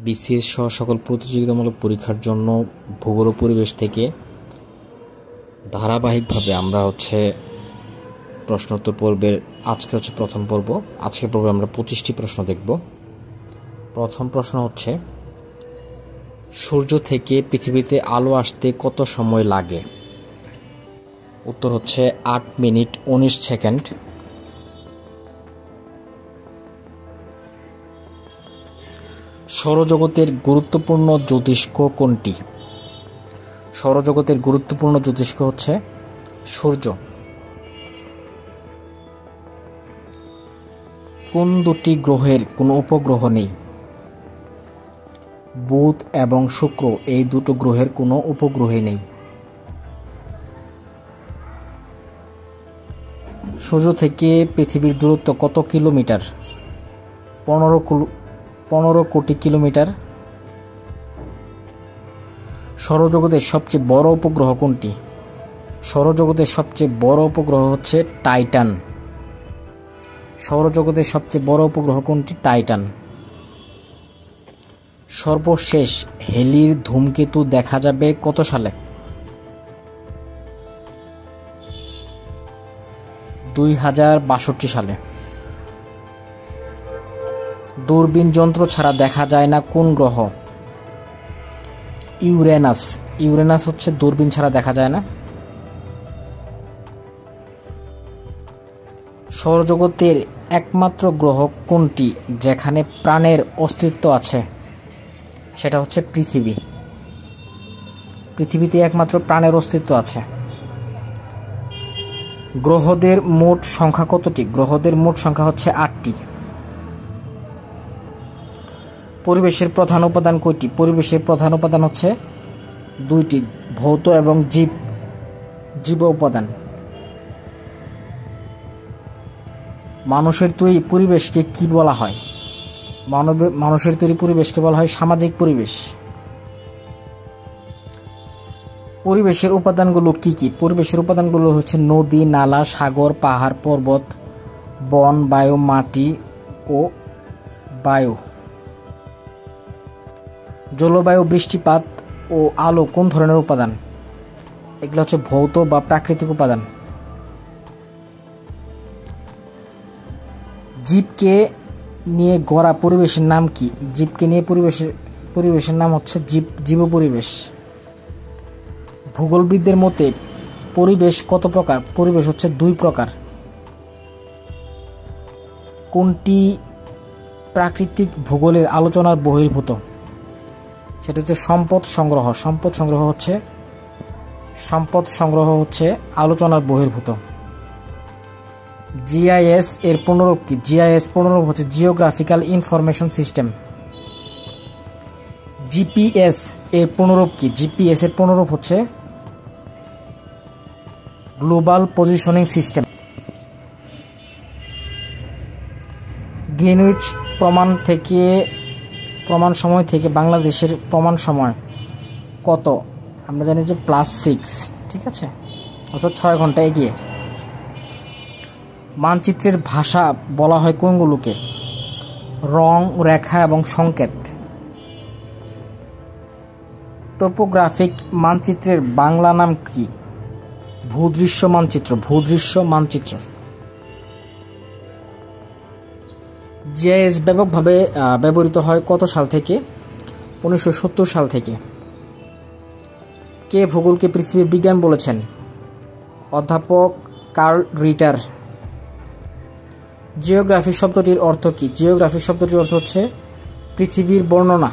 BCS সহ সকল প্রতিযোগিতামূলক পরীক্ষার জন্য ভূগোল ও পরিবেশ থেকে ধারাবাহিকভাবে আমরা প্রশ্নোত্তর পর্বের আজকে প্রথম পর্ব। আজকের পর্বে আমরা 25টি প্রশ্ন দেখব। প্রথম প্রশ্ন হচ্ছে, সূর্য থেকে পৃথিবীতে আলো আসতে কত সময় লাগে? উত্তর হচ্ছে 8 মিনিট 19 সেকেন্ড। সৌরজগতের গুরুত্বপূর্ণ জ্যোতিষ্ক কোনটি? সৌরজগতের গুরুত্বপূর্ণ জ্যোতিষ্ক হচ্ছে সূর্য। কোন দুটি গ্রহের কোনো উপগ্রহ নেই? বুধ এবং শুক্র এই দুটো গ্রহের কোনো উপগ্রহই নেই। সূর্য থেকে পৃথিবীর দূরত্ব কত কিলোমিটার? 15 কোটি কিলোমিটার। সৌরজগতের সবচেয়ে বড় উপগ্রহ কোনটি? সৌরজগতের সবচেয়ে বড় উপগ্রহ হচ্ছে টাইটান। সৌরজগতের সবচেয়ে বড় উপগ্রহ কোনটি? টাইটান। সর্বশেষ হেলির ধূমকেতু দেখা যাবে কত সালে? 2062 সালে। দূরবীন যন্ত্র ছাড়া দেখা যায় না কোন গ্রহ? ইউরেনাস। ইউরেনাস হচ্ছে দূরবীন ছাড়া দেখা যায় না। সৌরজগতের একমাত্র গ্রহ কোনটি যেখানে প্রাণের অস্তিত্ব আছে? সেটা হচ্ছে পৃথিবী। পৃথিবীতে একমাত্র প্রাণের অস্তিত্ব আছে। গ্রহদের মোট সংখ্যা কতটি? গ্রহদের মোট সংখ্যা হচ্ছে 8টি। পরিবেশের প্রধান উপাদান কয়টি? পরিবেশের প্রধান উপাদান হচ্ছে 2টি, ভৌত এবং জীব উপাদান। মানুষের তৈরি পরিবেশকে কি বলা হয়? মানুষের তৈরি পরিবেশকে বলা হয় সামাজিক পরিবেশ। পরিবেশের উপাদানগুলো কি কি? পরিবেশের উপাদানগুলো হচ্ছে নদী, নালা, সাগর, পাহাড়, পর্বত, বন, বায়ু, মাটি ও বায়ু। জলবায়ু, বৃষ্টিপাত ও আলো কোন ধরনের উপাদান? এগুলো হচ্ছে ভৌত বা প্রাকৃতিক উপাদান। জীবকে নিয়ে গড়া পরিবেশের নাম কি? জীবকে নিয়ে পরিবেশের নাম হচ্ছে জীব পরিবেশ। ভূগোলবিদদের মতে পরিবেশ কত প্রকার? পরিবেশ হচ্ছে 2 প্রকার। কোনটি প্রাকৃতিক ভূগোলের আলোচনার বহির্ভূত? সেটা হচ্ছে সম্পদ সংগ্রহ। সম্পদ সংগ্রহ হচ্ছে আলোচনার বহির্ভূত। জিআইএস এর পুনরূপ কি? জিআইএস পুনরূপ হচ্ছে জিওগ্রাফিক্যাল ইনফরমেশন সিস্টেম। জিপিএস এর পুনরূপ কি? জিপিএস এর পুনরূপ হচ্ছে গ্লোবাল পজিশনিং সিস্টেম। গ্রিনউইচ প্রমাণ সময় থেকে বাংলাদেশের প্রমাণ সময় কত? আমরা জানি যে +6, ঠিক আছে, অর্থাৎ 6 ঘন্টা এগিয়ে। মানচিত্রের ভাষা বলা হয় কোনগুলোকে? রং, রেখা এবং সংকেত। টোপোগ্রাফিক মানচিত্রের বাংলা নাম কি? ভূদৃশ্য মানচিত্র। ভূদৃশ্য মানচিত্র। জিআইএস ব্যাপকভাবে ব্যবহৃত হয় কত সাল থেকে? 1970 সাল থেকে। কে ভূগোলকে পৃথিবীর বিজ্ঞান বলেছেন? অধ্যাপক কার্ল রিটার। জিওগ্রাফি শব্দটির অর্থ কি? জিওগ্রাফি শব্দটির অর্থ হচ্ছে পৃথিবীর বর্ণনা।